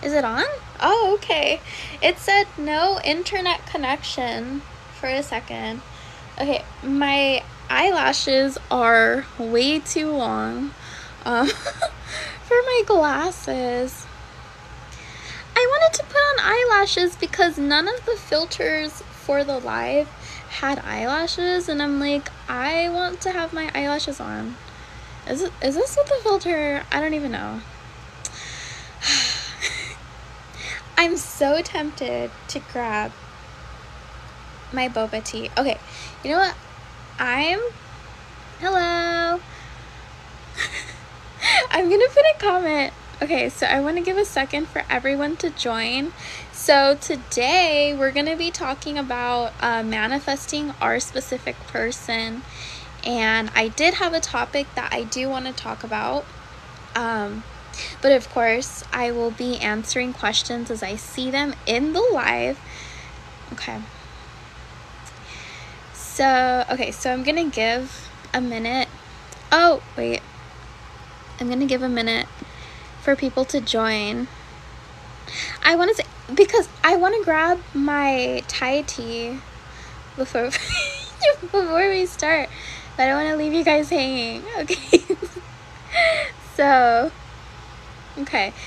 Is it on? Oh, okay. It said no internet connection for a second. Okay, my eyelashes are way too long for my glasses. I wanted to put on eyelashes because none of the filters for the live had eyelashes, and I'm like, I want to have my eyelashes on. Is this what the filter? I don't even know. I'm so tempted to grab my boba tea. Okay, you know what? Hello. I'm gonna put a comment. Okay, so I want to give a second for everyone to join. So today we're gonna be talking about manifesting our specific person, and I did have a topic that I do want to talk about. But of course, I will be answering questions as I see them in the live. Okay. So I'm going to give a minute. Oh, wait. I'm going to give a minute for people to join. I want to say, because I want to grab my Thai tea before we start. But I don't want to leave you guys hanging. Okay.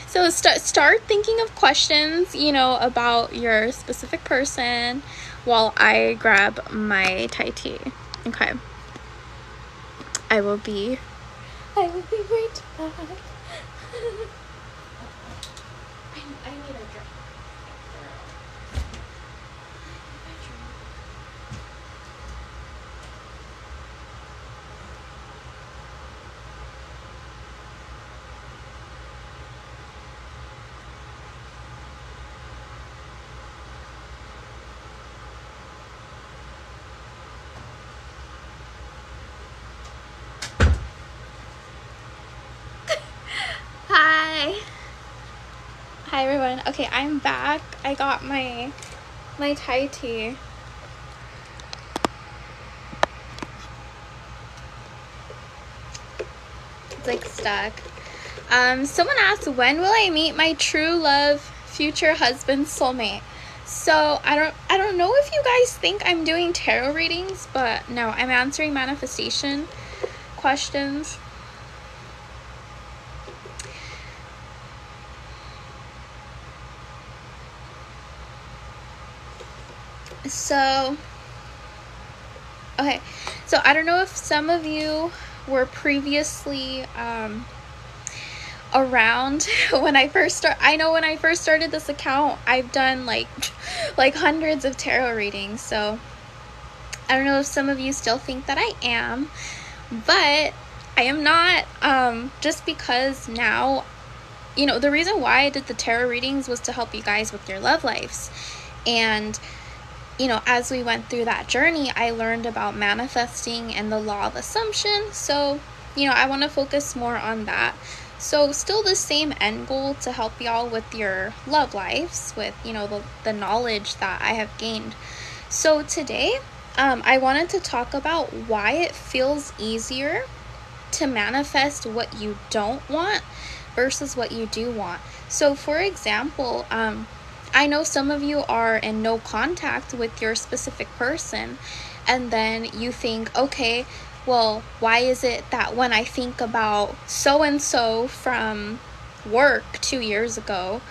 So start thinking of questions, about your specific person while I grab my Thai tea. Okay. I will be right back. I need a drink. Hi everyone. Okay, I'm back. I got my Thai tea. It's like stuck. Someone asked, when will I meet my true love, future husband, soulmate? So I don't know if you guys think I'm doing tarot readings, but no, I'm answering manifestation questions. So I don't know if some of you were previously around when I first started this account. I've done like hundreds of tarot readings, so I don't know if some of you still think that I am, but I am not, just because now, the reason why I did the tarot readings was to help you guys with your love lives. And as we went through that journey, I learned about manifesting and the law of assumption. So, I want to focus more on that. So still the same end goal, to help y'all with your love lives, with, the knowledge that I have gained. So today, I wanted to talk about why it feels easier to manifest what you don't want versus what you do want. So for example, I know some of you are in no contact with your specific person, and then you think, okay, well, why is it that when I think about so-and-so from work 2 years ago,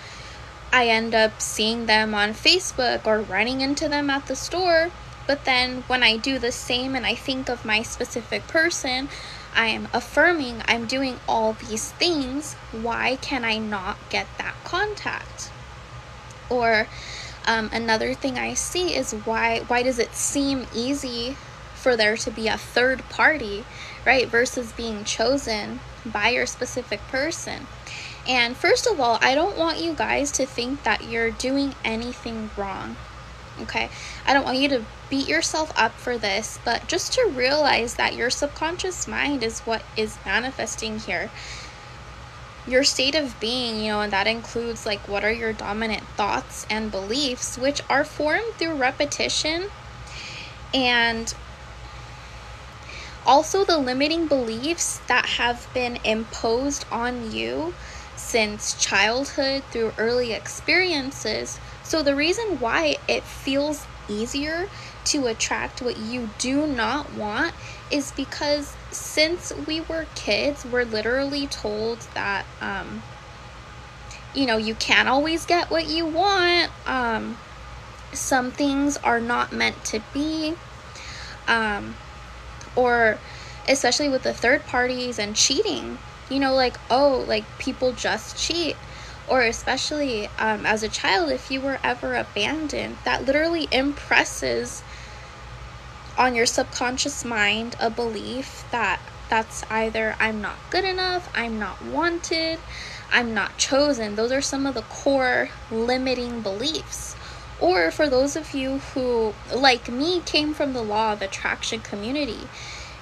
I end up seeing them on Facebook or running into them at the store, but then when I do the same and I think of my specific person, I am affirming I'm doing all these things. Why can I not get that contact? Or another thing I see is why does it seem easy for there to be a third party, right, versus being chosen by your specific person? And first of all, I don't want you guys to think that you're doing anything wrong, okay? I don't want you to beat yourself up for this, but just to realize that your subconscious mind is what is manifesting here. Your state of being, and that includes like what are your dominant thoughts and beliefs, which are formed through repetition, and also the limiting beliefs that have been imposed on you since childhood through early experiences. So the reason why it feels easier to attract what you do not want is because since we were kids, we're literally told that you can't always get what you want. Some things are not meant to be. Or especially with the third parties and cheating, people just cheat. Or especially as a child, if you were ever abandoned, that literally impresses on your subconscious mind a belief that's either I'm not good enough, I'm not wanted, I'm not chosen. Those are some of the core limiting beliefs. Or for those of you who, like me, came from the law of attraction community,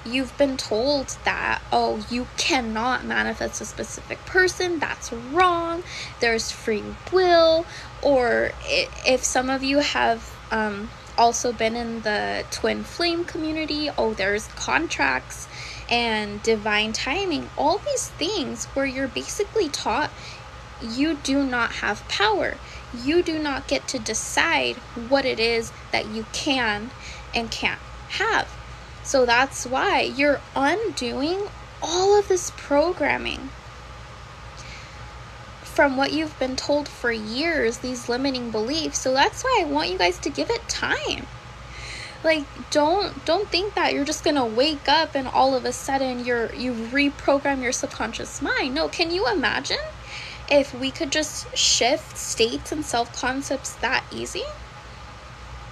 you've been told that, oh, you cannot manifest a specific person. That's wrong. There's free will. Or if some of you have also been in the twin flame community, oh, there's contracts and divine timing. All these things where you're basically taught you do not have power. You do not get to decide what it is that you can and can't have. So that's why you're undoing all of this programming from what you've been told for years, these limiting beliefs. So that's why I want you guys to give it time. Like, don't think that you're just gonna wake up and all of a sudden you reprogram your subconscious mind. No, can you imagine if we could just shift states and self-concepts that easy?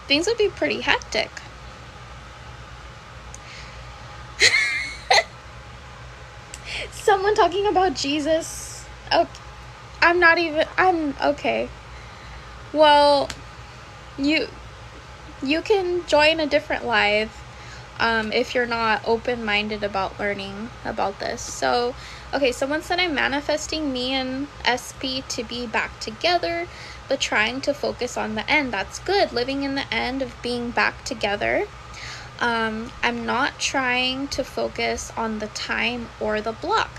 Things would be pretty hectic. Someone talking about Jesus. Oh, I'm okay. Well, you can join a different live if you're not open-minded about learning about this. So, okay, someone said I'm manifesting me and SP to be back together, but trying to focus on the end. That's good. Living in the end of being back together. I'm not trying to focus on the time or the block,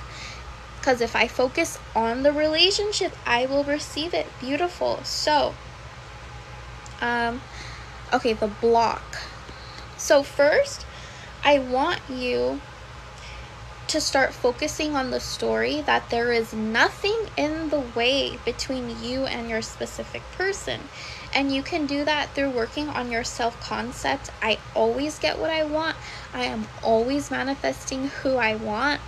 because if I focus on the relationship, I will receive it. Beautiful. So, okay, the block. So first, I want you to start focusing on the story that there is nothing in the way between you and your specific person. And you can do that through working on your self-concept. I always get what I want. I am always manifesting who I want.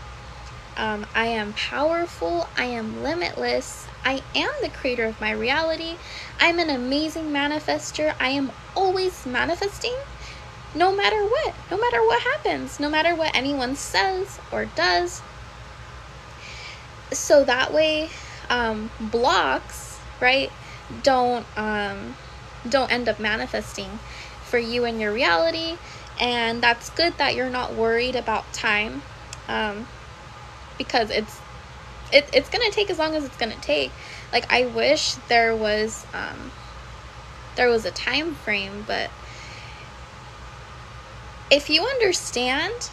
I am powerful. I am limitless. I am the creator of my reality. I'm an amazing manifester. I am always manifesting. No matter what happens, no matter what anyone says or does. So that way, blocks, right, don't end up manifesting for you and your reality. And that's good that you're not worried about time, because it's gonna take as long as it's gonna take. Like, I wish there was a time frame, but if you understand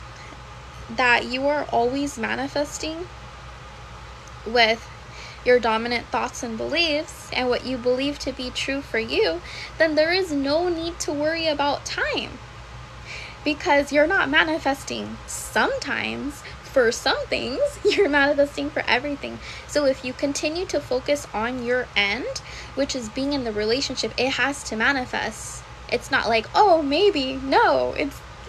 that you are always manifesting with your dominant thoughts and beliefs and what you believe to be true for you, then there is no need to worry about time, because you're not manifesting sometimes for some things, you're manifesting for everything. So if you continue to focus on your end, which is being in the relationship, it has to manifest. It's not like, oh, maybe. No,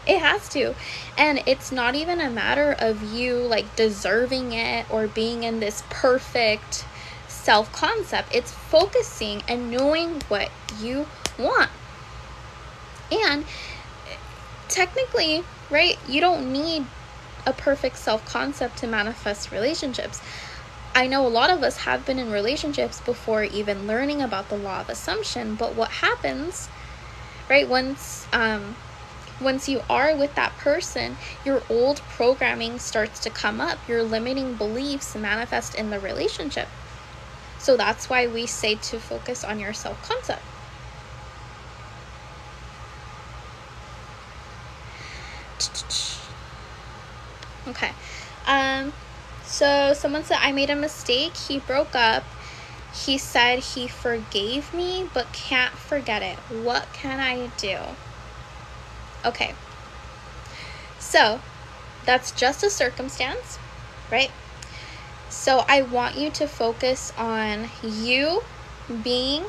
it has to. And it's not even a matter of you like deserving it or being in this perfect self-concept. It's focusing and knowing what you want. And technically, right, you don't need a perfect self-concept to manifest relationships. I know a lot of us have been in relationships before even learning about the law of assumption, but what happens, right, once you are with that person, your old programming starts to come up. Your limiting beliefs manifest in the relationship. So that's why we say to focus on your self-concept. Okay. So someone said, I made a mistake. He broke up. He said he forgave me, but can't forget it. What can I do? Okay. So that's just a circumstance, right? So I want you to focus on you being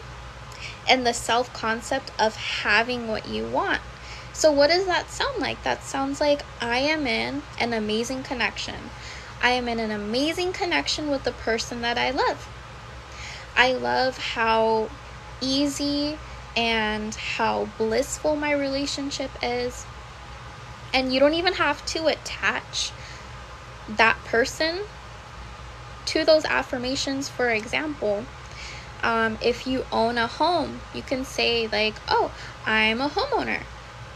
and the self-concept of having what you want. So what does that sound like? That sounds like I am in an amazing connection. I am in an amazing connection with the person that I love. I love how easy and how blissful my relationship is. And you don't even have to attach that person to those affirmations. For example, if you own a home, you can say like, oh, I'm a homeowner.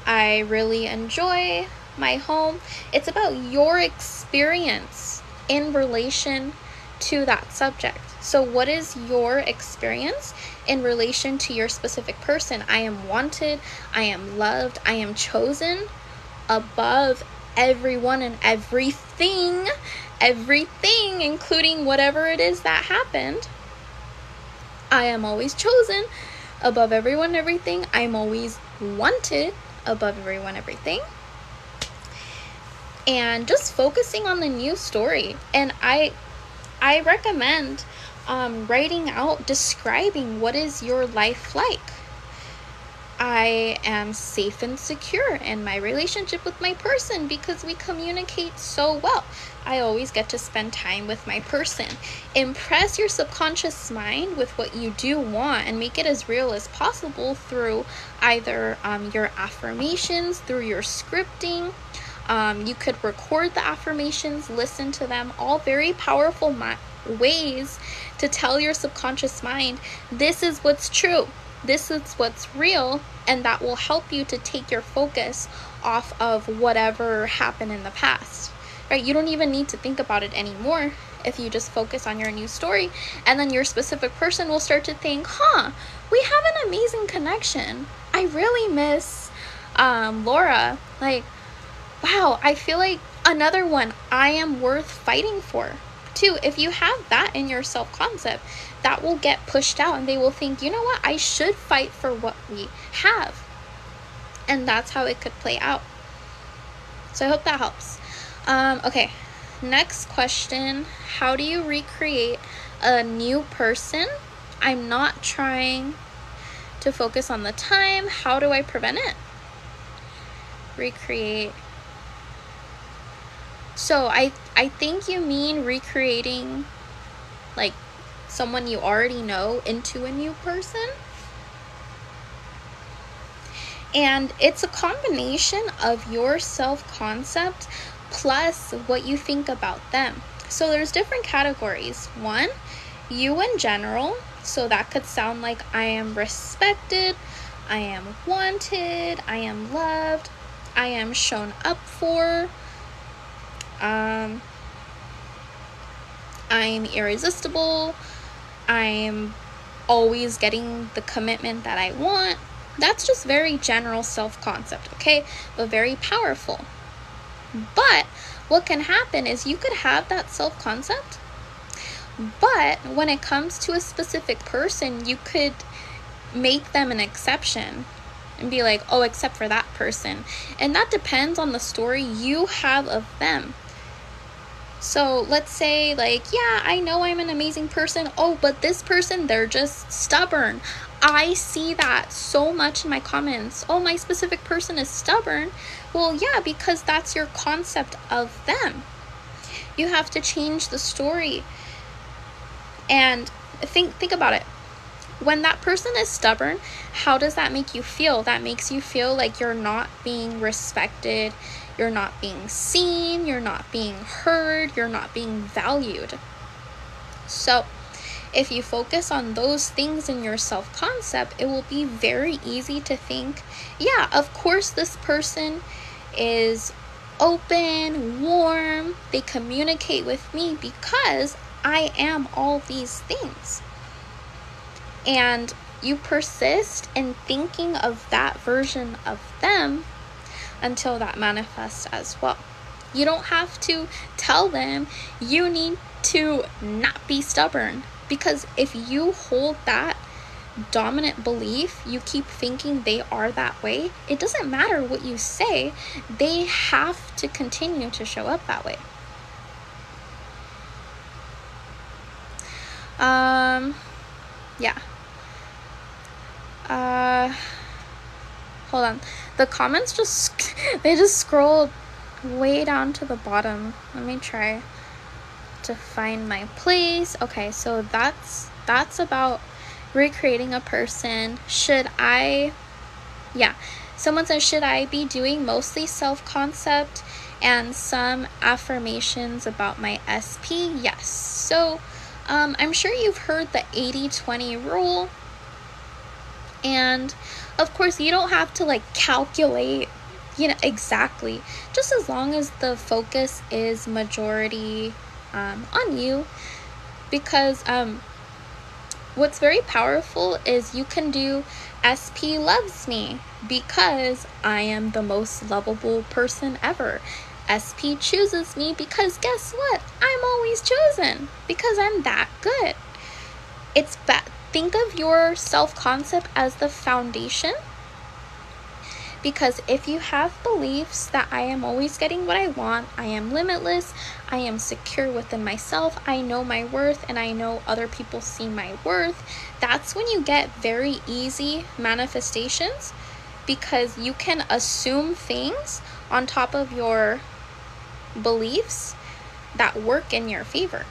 I really enjoy my home. It's about your experience in relation to that subject. So what is your experience in relation to your specific person? I am wanted, I am loved, I am chosen above everyone and everything, including whatever it is that happened. I am always chosen above everyone, everything. I'm always wanted above everyone, everything. And just focusing on the new story. And I recommend writing out, describing what is your life like. I am safe and secure in my relationship with my person because we communicate so well. I always get to spend time with my person. Impress your subconscious mind with what you do want and make it as real as possible through either your affirmations, through your scripting. You could record the affirmations, listen to them, all very powerful ways to tell your subconscious mind, this is what's true. This is what's real, and that will help you to take your focus off of whatever happened in the past, right? You don't even need to think about it anymore if you just focus on your new story, and then your specific person will start to think, we have an amazing connection. I really miss Laura. Like, wow, I feel like another one I am worth fighting for. Too, if you have that in your self-concept, that will get pushed out and they will think, you know what, I should fight for what we have. And that's how it could play out. So I hope that helps. Okay, next question. How do you recreate a new person? I'm not trying to focus on the time. How do I prevent it? Recreate. So I think you mean recreating like someone you already know into a new person. And it's a combination of your self-concept plus what you think about them. So there's different categories. One, you in general. So that could sound like I am respected, I am wanted, I am loved, I am shown up for. I'm irresistible. I'm always getting the commitment that I want. That's just very general self-concept, okay? But very powerful. But what can happen is you could have that self-concept, but when it comes to a specific person, you could make them an exception and be like, oh, except for that person. And that depends on the story you have of them. So let's say like, yeah, I know I'm an amazing person. Oh, but this person, they're just stubborn. I see that so much in my comments. Oh, my specific person is stubborn. Well, yeah, because that's your concept of them. You have to change the story. And think about it. When that person is stubborn, how does that make you feel? That makes you feel like you're not being respected. You're not being seen, you're not being heard, you're not being valued. So if you focus on those things in your self-concept, it will be very easy to think, yeah, of course this person is open, warm, they communicate with me because I am all these things. And you persist in thinking of that version of them until that manifests as well. You don't have to tell them you need to not be stubborn, because if you hold that dominant belief, you keep thinking they are that way, it doesn't matter what you say, they have to continue to show up that way. Yeah. Hold on. The comments they just scrolled way down to the bottom. Let me try to find my place. Okay, so that's about recreating a person. Someone says, should I be doing mostly self-concept and some affirmations about my SP? Yes. So I'm sure you've heard the 80-20 rule, and of course you don't have to calculate exactly, just as long as the focus is majority on you, because what's very powerful is you can do SP loves me because I am the most lovable person ever. SP chooses me because guess what? I'm always chosen because I'm that good. It's think of your self-concept as the foundation, because if you have beliefs that I am always getting what I want, I am limitless, I am secure within myself, I know my worth, and I know other people see my worth, that's when you get very easy manifestations, because you can assume things on top of your beliefs that work in your favor.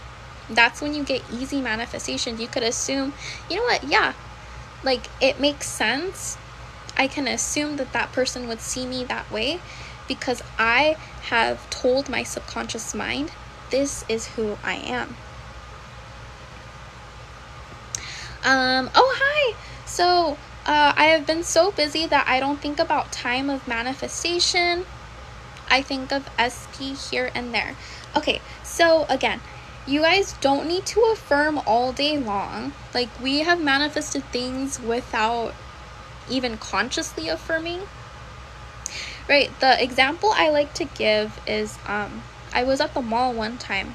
That's when you get easy manifestations. You could assume, you know what, yeah, it makes sense. I can assume that person would see me that way because I have told my subconscious mind, this is who I am. Oh, hi. So I have been so busy that I don't think about time of manifestation. I think of SP here and there. Okay, so again, you guys don't need to affirm all day long. We have manifested things without even consciously affirming, right? The example I like to give is I was at the mall one time,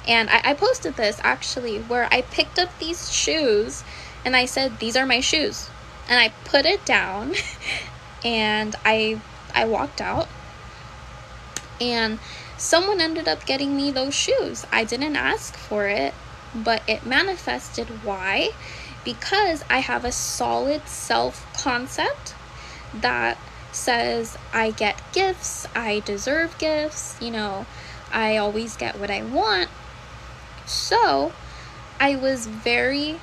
and I posted this actually, where I picked up these shoes and I said, these are my shoes, and I put it down and I walked out, and someone ended up getting me those shoes. I didn't ask for it, but it manifested. Why? Because I have a solid self-concept that says I get gifts, I deserve gifts, I always get what I want. So I was very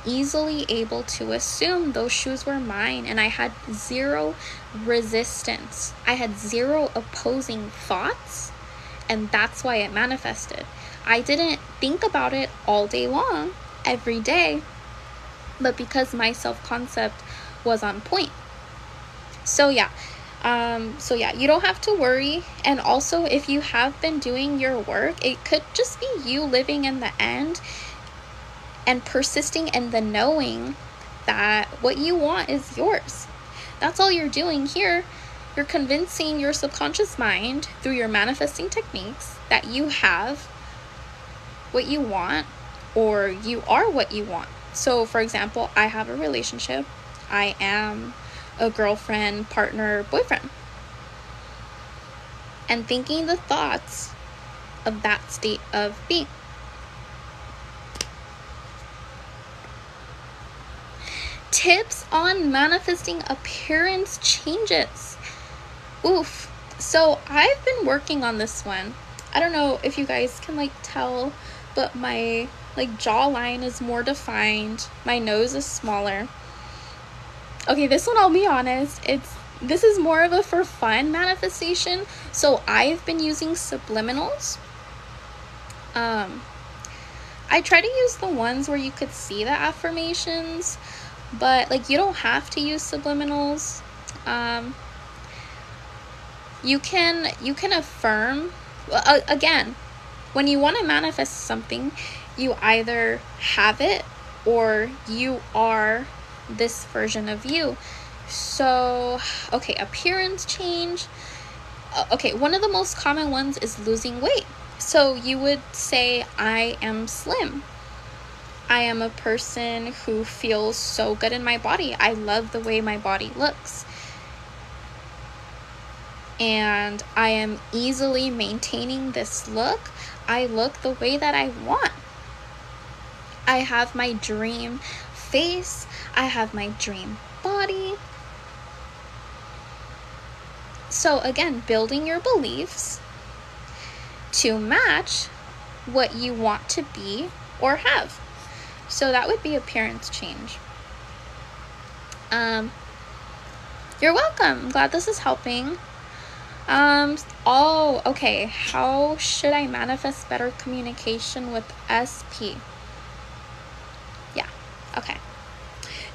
easily able to assume those shoes were mine, and I had zero resistance. I had zero opposing thoughts, and that's why it manifested. I didn't think about it all day long, every day, but because my self-concept was on point. So yeah, you don't have to worry. And also, if you have been doing your work, it could just be you living in the end and persisting in the knowing that what you want is yours. That's all you're doing here. You're convincing your subconscious mind through your manifesting techniques that you have what you want, or you are what you want. So for example, I have a relationship. I am a girlfriend, partner, boyfriend. And thinking the thoughts of that state of being. Tips on manifesting appearance changes. Oof. So I've been working on this one. I don't know if you guys can tell, but my jawline is more defined. My nose is smaller. Okay, this one, I'll be honest, this is more of a for fun manifestation. So I've been using subliminals. I try to use the ones where you could see the affirmations, but you don't have to use subliminals. You can affirm. Again, when you want to manifest something, you either have it or you are this version of you. So, okay, appearance change. okay, one of the most common ones is losing weight. So you would say, I am slim. I am a person who feels so good in my body. I love the way my body looks. And I am easily maintaining this look. I look the way that I want. I have my dream face. I have my dream body. So again, building your beliefs to match what you want to be or have. So that would be appearance change. You're welcome. I'm glad this is helping. Okay. How should I manifest better communication with SP? Yeah. Okay.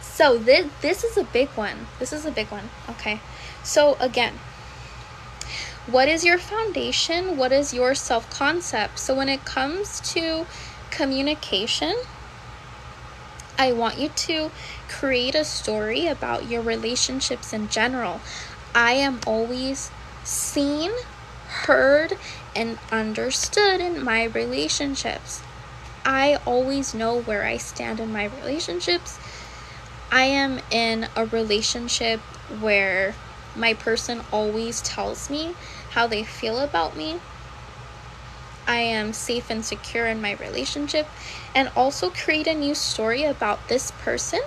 So this is a big one. Okay. So again, what is your foundation? What is your self-concept? So when it comes to communication, I want you to create a story about your relationships in general. I am always seen, heard, and understood in my relationships. I always know where I stand in my relationships. I am in a relationship where my person always tells me how they feel about me. I am safe and secure in my relationship, and also create a new story about this person.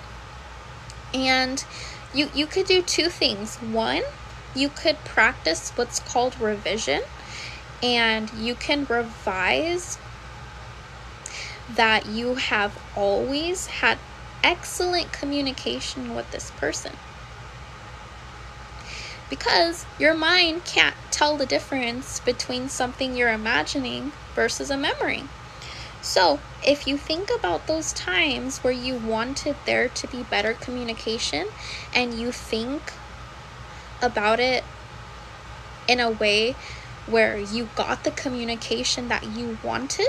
And you could do two things. One, you could practice what's called revision, and you can revise that you have always had excellent communication with this person. Because your mind can't tell the difference between something you're imagining versus a memory. So if you think about those times where you wanted there to be better communication, and you think about it in a way where you got the communication that you wanted,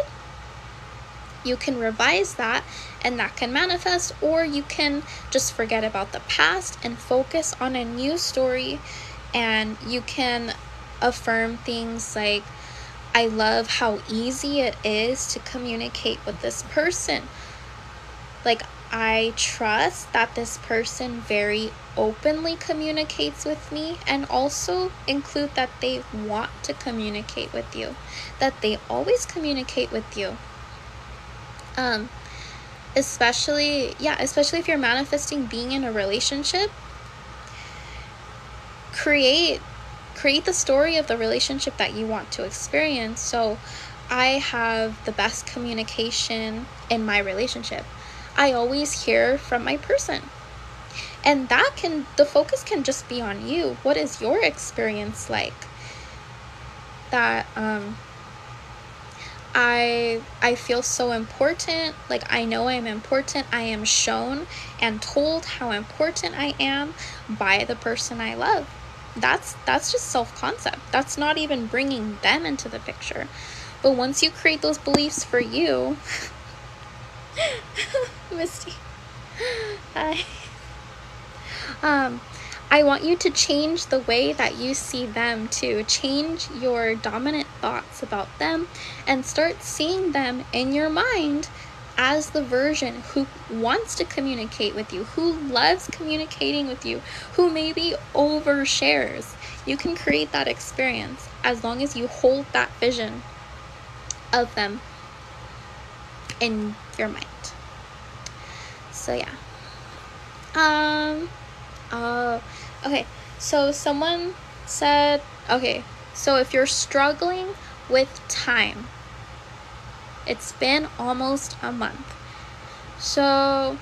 you can revise that, and that can manifest. Or you can just forget about the past and focus on a new story. And you can affirm things like, I love how easy it is to communicate with this person. Like, I trust that this person very openly communicates with me, and also include that they want to communicate with you, that they always communicate with you. Especially if you're manifesting being in a relationship, create the story of the relationship that you want to experience. So I have the best communication in my relationship. I always hear from my person. And the focus can just be on you. What is your experience like? That I feel so important. Like, I know I'm important. I am shown and told how important I am by the person I love. That's just self-concept. That's not even bringing them into the picture. But once you create those beliefs for you, Misty, I want you to change the way that you see them too. Change your dominant thoughts about them, and start seeing them in your mind as the version who wants to communicate with you, who loves communicating with you, who maybe overshares. You can create that experience as long as you hold that vision of them in your mind. So yeah. Okay, so someone said, okay, so if you're struggling with time, it's been almost a month. So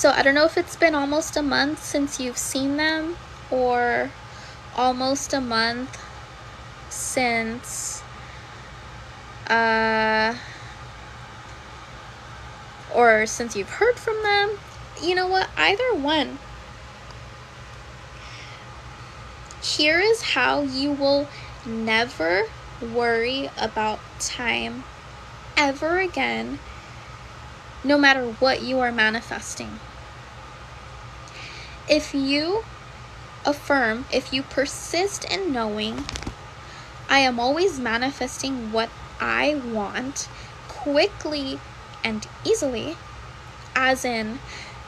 I don't know if it's been almost a month since you've seen them, or almost a month since, or since you've heard from them. You know what? Either one. Here is how you will never worry about time ever again, no matter what you are manifesting. If you affirm, if you persist in knowing, I am always manifesting what I want quickly and easily, as in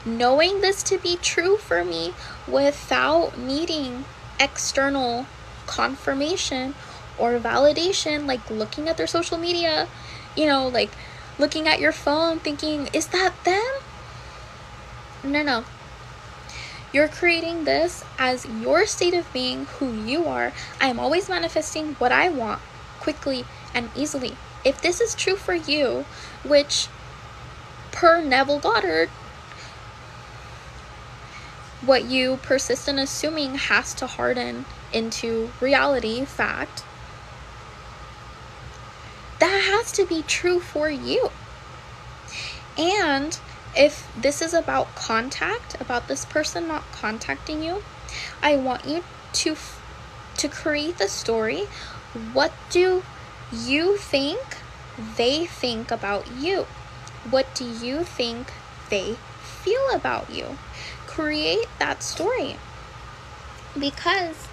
knowing this to be true for me without needing external confirmation or validation, like looking at their social media, like looking at your phone thinking, is that them? No. You're creating this as your state of being, who you are. I am always manifesting what I want quickly and easily. If this is true for you, which per Neville Goddard, what you persist in assuming has to harden into reality, fact, that has to be true for you. And if this is about contact, about this person not contacting you, I want you to create the story. What do you think they think about you? What do you think they feel about you? Create that story. Because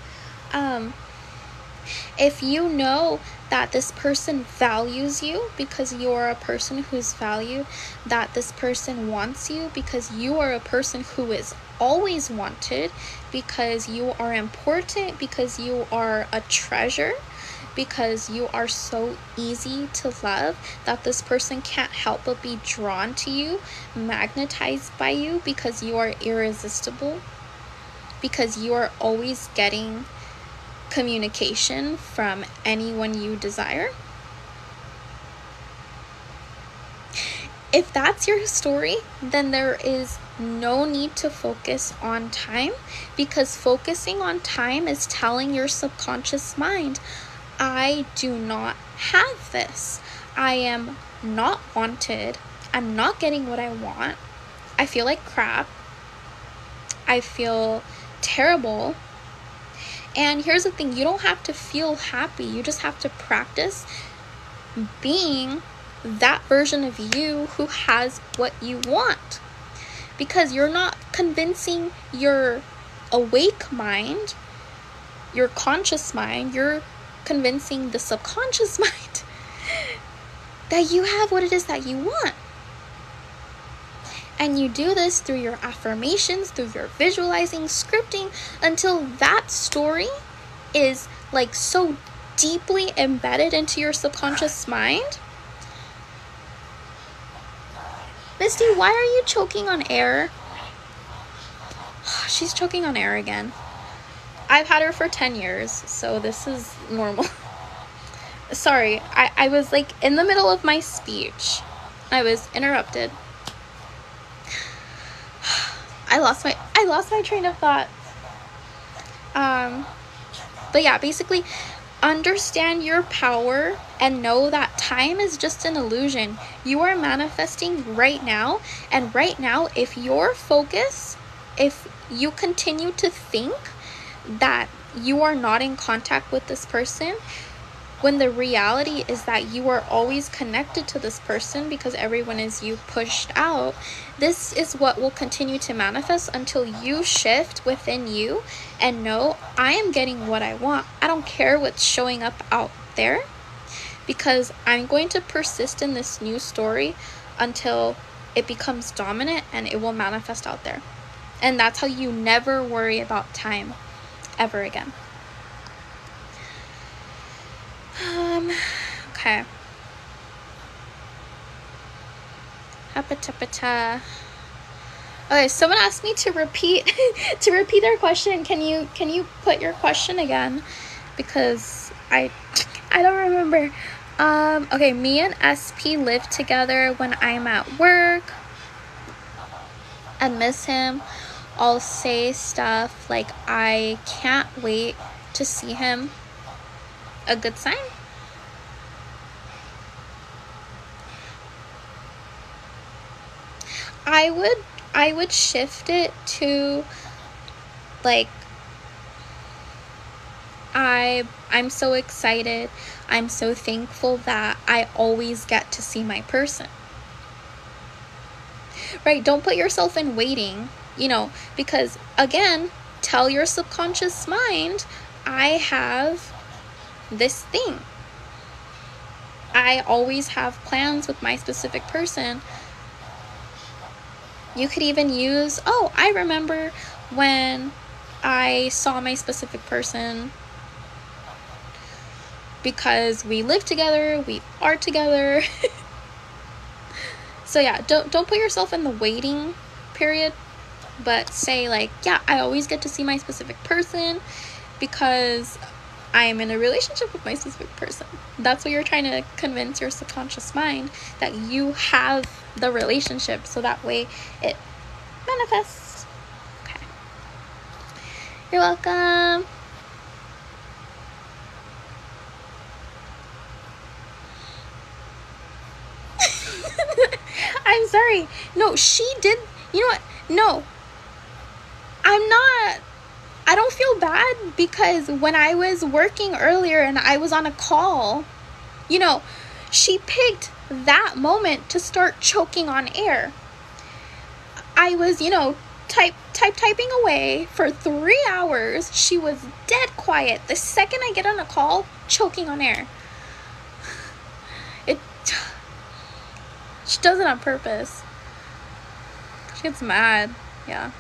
if you know that this person values you because you are a person who's valued, that this person wants you because you are a person who is always wanted, because you are important, because you are a treasure, because you are so easy to love, that this person can't help but be drawn to you, magnetized by you, because you are irresistible, because you are always getting communication from anyone you desire. If that's your story, then there is no need to focus on time, because focusing on time is telling your subconscious mind, I do not have this. I am not wanted. I'm not getting what I want. I feel like crap. I feel terrible. And here's the thing, you don't have to feel happy. You just have to practice being that version of you who has what you want. Because you're not convincing your awake mind, your conscious mind, you're convincing the subconscious mind that you have what it is that you want. And you do this through your affirmations, through your visualizing, scripting, until that story is like so deeply embedded into your subconscious mind. Misty, why are you choking on air? She's choking on air again. I've had her for 10 years, so this is normal. Sorry, I was like in the middle of my speech. I was interrupted. I lost my train of thought. But yeah, basically understand your power and know that time is just an illusion. You are manifesting right now, and right now, if you continue to think that you are not in contact with this person, when the reality is that you are always connected to this person, because everyone is you pushed out, this is what will continue to manifest until you shift within you and know, I am getting what I want. I don't care what's showing up out there, because I'm going to persist in this new story until it becomes dominant and it will manifest out there. And that's how you never worry about time ever again. Okay. Okay, someone asked me to repeat their question. Can you put your question again? Because I don't remember. Okay, me and SP live together. When I'm at work and miss him, I'll say stuff like, I can't wait to see him. A good sign? I would shift it to like, I'm so excited. I'm so thankful that I always get to see my person. Right? Don't put yourself in waiting, because again, tell your subconscious mind, I have this thing. I always have plans with my specific person. You could even use, oh, I remember when I saw my specific person because we live together, we are together. So yeah, don't put yourself in the waiting period, but say like, yeah, I always get to see my specific person because I am in a relationship with my specific person. That's what you're trying to convince your subconscious mind, that you have the relationship, so that way it manifests. Okay. You're welcome. I'm sorry. No, she did. You know what? No. I don't feel bad, because when I was working earlier and I was on a call, you know, she picked that moment to start choking on air. I was, typing away for 3 hours. She was dead quiet. The second I get on a call, choking on air. She does it on purpose. She gets mad. Yeah.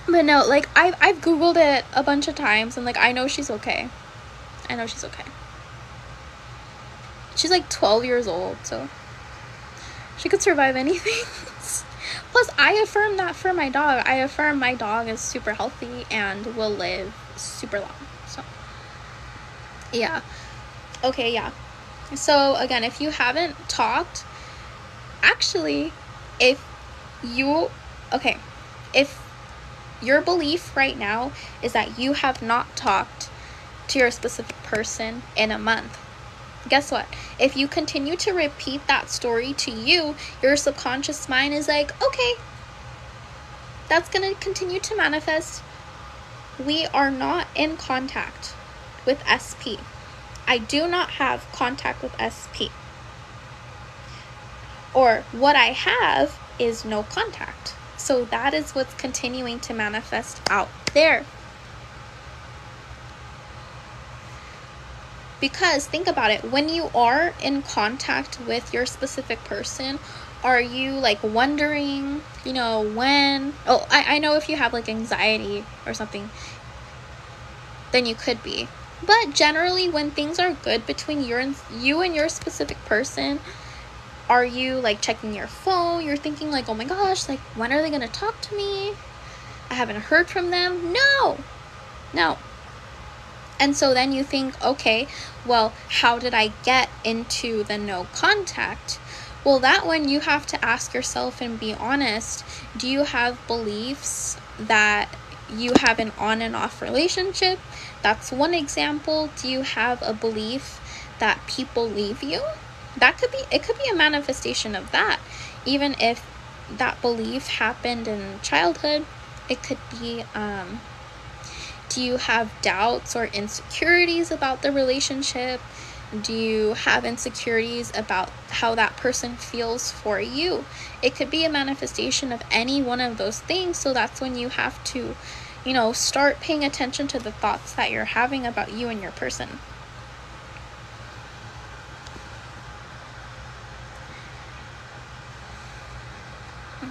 But no, like, I've Googled it a bunch of times, and like, I know she's okay. She's like 12 years old, so she could survive anything. Plus, I affirm that for my dog. I affirm my dog is super healthy and will live super long. So, yeah. Okay, yeah. So, again, if you haven't talked, actually, if your belief right now is that you have not talked to your specific person in a month, guess what? If you continue to repeat that story to you, your subconscious mind is like, okay, that's going to continue to manifest. We are not in contact with SP. I do not have contact with SP. Or what I have is no contact. So that is what's continuing to manifest out there. Because think about it, when you are in contact with your specific person, are you like wondering, when? Oh, I know if you have like anxiety or something, then you could be. But generally, when things are good between you and your specific person, are you like checking your phone? You're thinking like, oh my gosh, like, when are they going to talk to me? I haven't heard from them. No. And so then you think, okay, well, how did I get into the no contact? Well, that one you have to ask yourself and be honest. Do you have beliefs that you have an on and off relationship? That's one example. Do you have a belief that people leave you? It could be a manifestation of that. Even if that belief happened in childhood, it could be, do you have doubts or insecurities about the relationship? Do you have insecurities about how that person feels for you? It could be a manifestation of any one of those things. So that's when you have to, start paying attention to the thoughts that you're having about you and your person.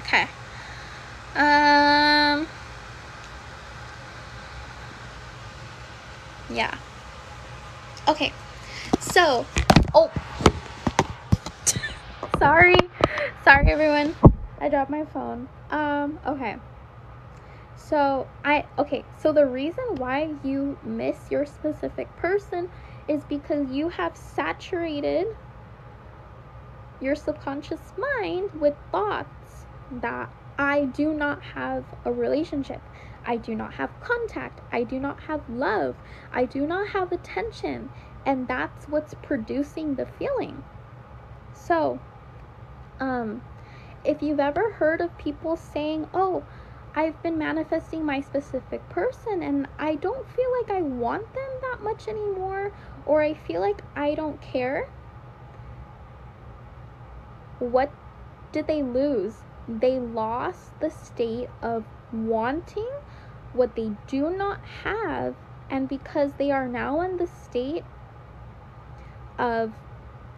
Okay. Yeah. Okay. So, sorry everyone. I dropped my phone. Okay. So the reason why you miss your specific person is because you have saturated your subconscious mind with thoughts that I do not have a relationship. I do not have contact. I do not have love. I do not have attention. And that's what's producing the feeling. So, if you've ever heard of people saying, oh, I've been manifesting my specific person and I don't feel like I want them that much anymore, or I feel like I don't care, what did they lose? they lost the state of wanting what they do not have, and because they are now in the state of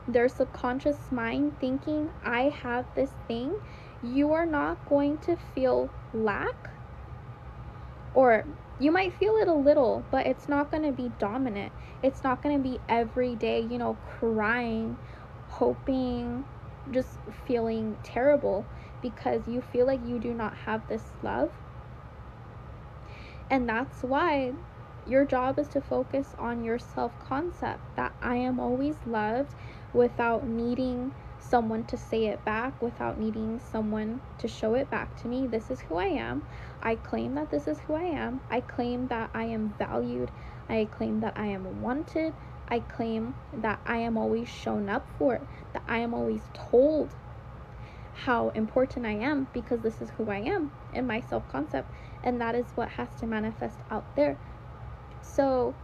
their subconscious mind thinking, I have this thing, you are not going to feel lack, or you might feel it a little, but it's not going to be dominant. It's not going to be every day, crying, hoping, just feeling terrible because you feel like you do not have this love. And that's why your job is to focus on your self-concept, that I am always loved, without needing someone to say it back, without needing someone to show it back to me. This is who I am. I claim that this is who I am. I claim that I am valued. I claim that I am wanted. I claim that I am always shown up for, that I am always told how important I am, because this is who I am in my self-concept, and that is what has to manifest out there. So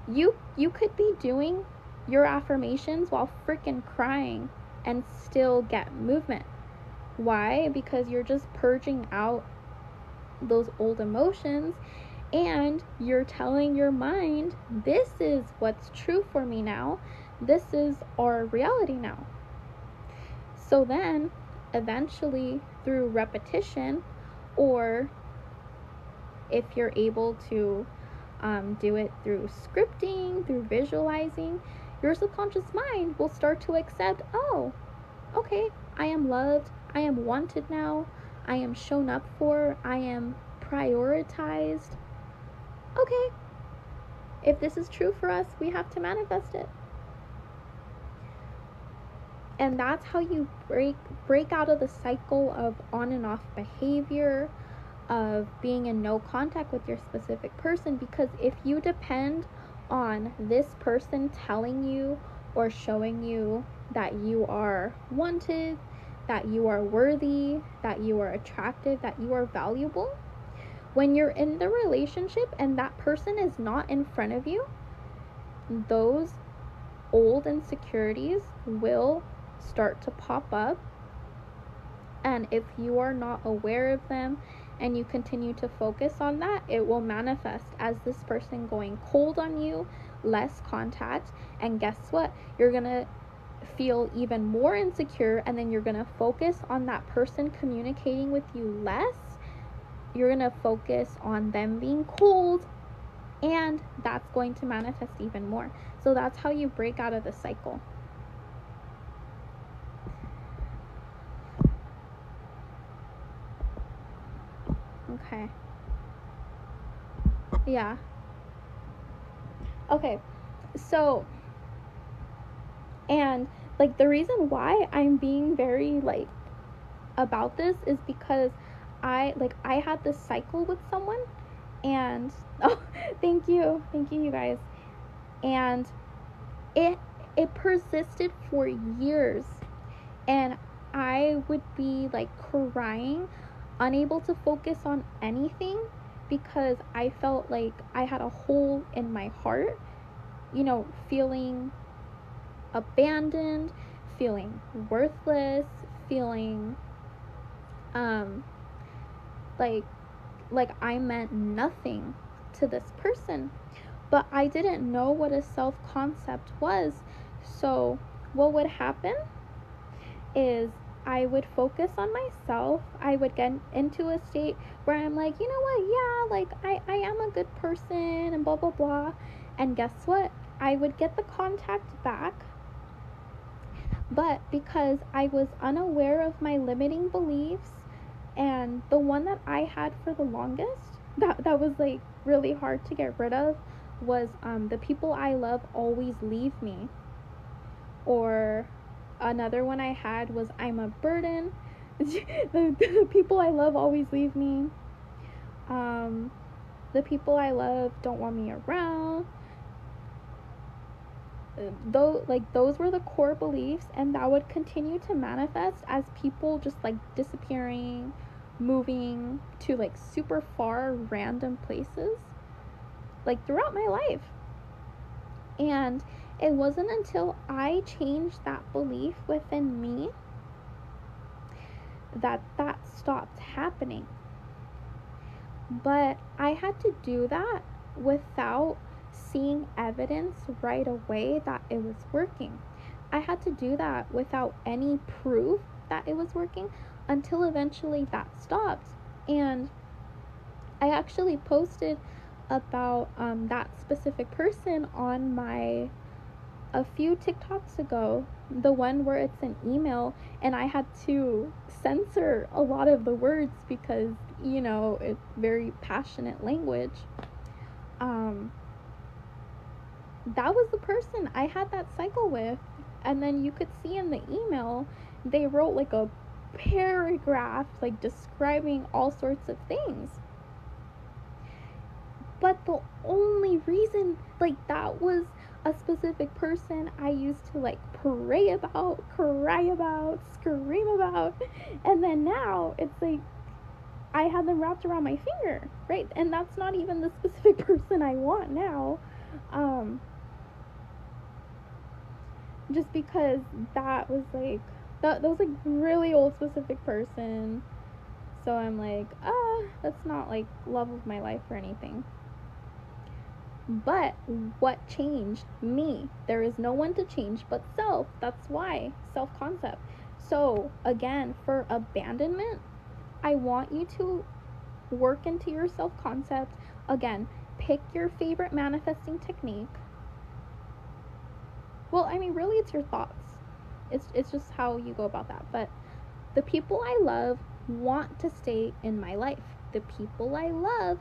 you could be doing your affirmations while freaking crying and still get movement. Why? Because you're just purging out those old emotions, and you're telling your mind, this is what's true for me now. This is our reality now. So then eventually, through repetition, or if you're able to do it through scripting, through visualizing, your subconscious mind will start to accept, oh, okay, I am loved, I am wanted now, I am shown up for, I am prioritized. Okay, if this is true for us, we have to manifest it. And that's how you break out of the cycle of on and off behavior, of being in no contact with your specific person. Because if you depend on this person telling you or showing you that you are wanted, that you are worthy, that you are attractive, that you are valuable, when you're in the relationship and that person is not in front of you, those old insecurities will start to pop up. And if you are not aware of them and you continue to focus on that, it will manifest as this person going cold on you, less contact. And guess what? You're going to feel even more insecure, and then you're going to focus on that person communicating with you less. You're going to focus on them being cold, and that's going to manifest even more. So that's how you break out of the cycle. Okay. Yeah. Okay. So, and like the reason why I'm being very like about this is because I had this cycle with someone, and oh, thank you you guys, and it persisted for years, and I would be like crying, unable to focus on anything, because I felt like I had a hole in my heart, feeling abandoned, feeling worthless, feeling like I meant nothing to this person. But I didn't know what a self-concept was. So what would happen is I would focus on myself. I would get into a state where I'm like, you know what, yeah, like I am a good person and blah blah blah. And guess what? I would get the contact back, but because I was unaware of my limiting beliefs, and the one that I had for the longest, that was like really hard to get rid of, was the people I love always leave me. Or another one I had was I'm a burden. The people I love always leave me. The people I love don't want me around. Those were the core beliefs, and that would continue to manifest as people just like disappearing, moving to like super far random places, like throughout my life. And it wasn't until I changed that belief within me that stopped happening. But I had to do that without seeing evidence right away that it was working. I had to do that without any proof that it was working until eventually that stopped. And I actually posted about that specific person on a few TikToks ago, the one where it's an email, and I had to censor a lot of the words because, it's very passionate language. That was the person I had that cycle with. And then you could see in the email, they wrote like a paragraph, like describing all sorts of things. But the only reason, like, that was a specific person I used to like pray about, cry about, scream about, and then now it's like I have them wrapped around my finger, right? And that's not even the specific person I want now. Just because that was like that was like really old specific person. So I'm like, that's not like love of my life or anything. But what changed? Me. There is no one to change but self. That's why. Self-concept. So, again, for abandonment, I want you to work into your self-concept. Again, pick your favorite manifesting technique. Well, I mean, really, it's your thoughts. It's just how you go about that. But the people I love want to stay in my life. The people I love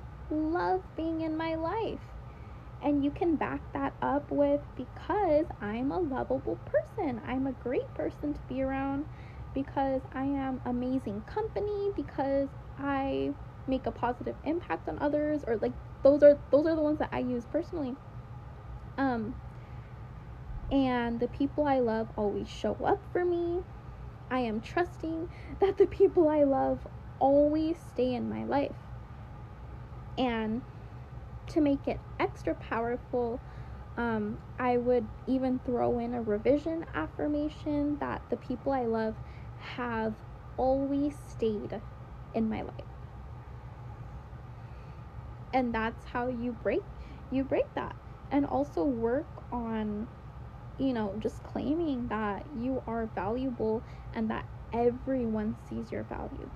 being in my life. And you can back that up with, because I'm a lovable person. I'm a great person to be around, because I am amazing company, because I make a positive impact on others, or like those are the ones that I use personally. And the people I love always show up for me. I am trusting that the people I love always stay in my life. And to make it extra powerful, I would even throw in a revision affirmation that the people I love have always stayed in my life. And that's how you break that. And also work on, just claiming that you are valuable and that everyone sees your value.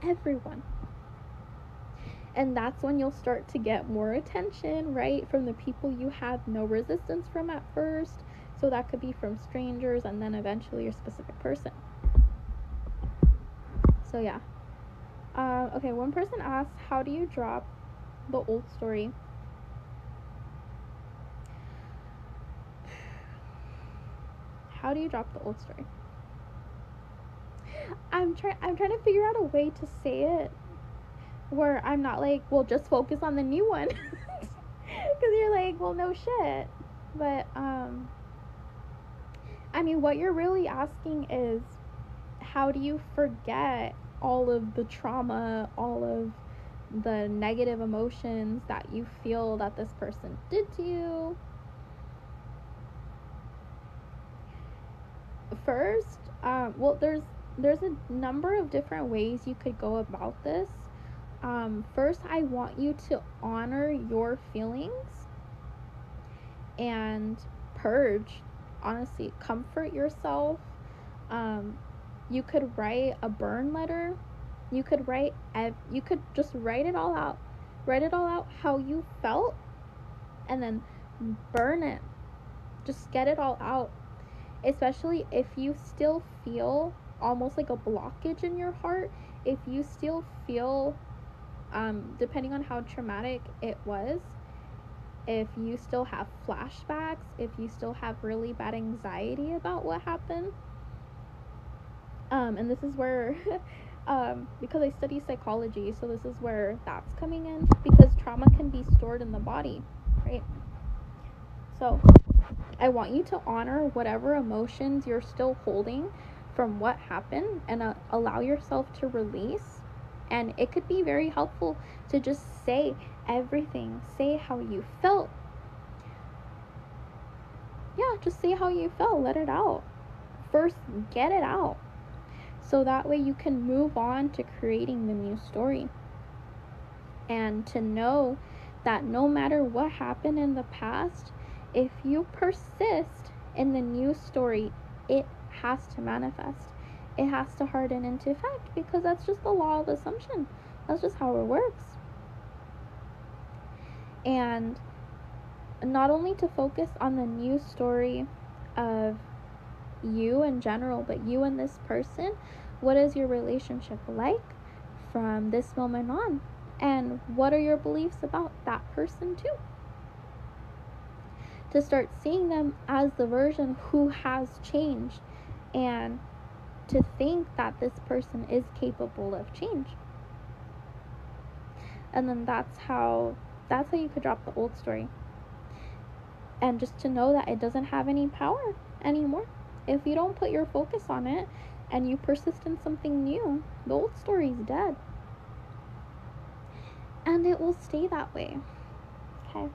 Everyone. And that's when you'll start to get more attention, right, from the people you have no resistance from at first. So that could be from strangers and then eventually your specific person. So yeah. Okay, one person asked, how do you drop the old story? How do you drop the old story? I'm trying to figure out a way to say it where I'm not like, well, just focus on the new one. Because you're like, well, no shit. But, I mean, what you're really asking is, how do you forget all of the trauma, all of the negative emotions that you feel that this person did to you? First, well, there's a number of different ways you could go about this. First, I want you to honor your feelings and purge. Honestly, comfort yourself. You could write a burn letter. You could just write it all out. Write it all out how you felt, and then burn it. Just get it all out. Especially if you still feel almost like a blockage in your heart. If you still feel, depending on how traumatic it was, if you still have flashbacks, if you still have really bad anxiety about what happened, and this is where because I study psychology, so this is where that's coming in, because trauma can be stored in the body, right? So I want you to honor whatever emotions you're still holding from what happened, and allow yourself to release. And it could be very helpful to just say everything. Say how you felt. Yeah, just say how you felt. Let it out. First, get it out. So that way you can move on to creating the new story. And to know that no matter what happened in the past, if you persist in the new story, it has to manifest. It has to harden into fact, because that's just the law of assumption. That's just how it works. And not only to focus on the new story of you in general, but you and this person. What is your relationship like from this moment on? And what are your beliefs about that person too? To start seeing them as the version who has changed, and to think that this person is capable of change. And then that's how you could drop the old story. And just to know that it doesn't have any power anymore. If you don't put your focus on it and you persist in something new, the old story is dead. And it will stay that way. Okay.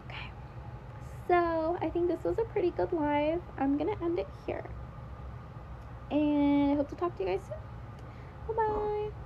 Okay. So I think this was a pretty good live. I'm going to end it here. And I hope to talk to you guys soon. Bye-bye.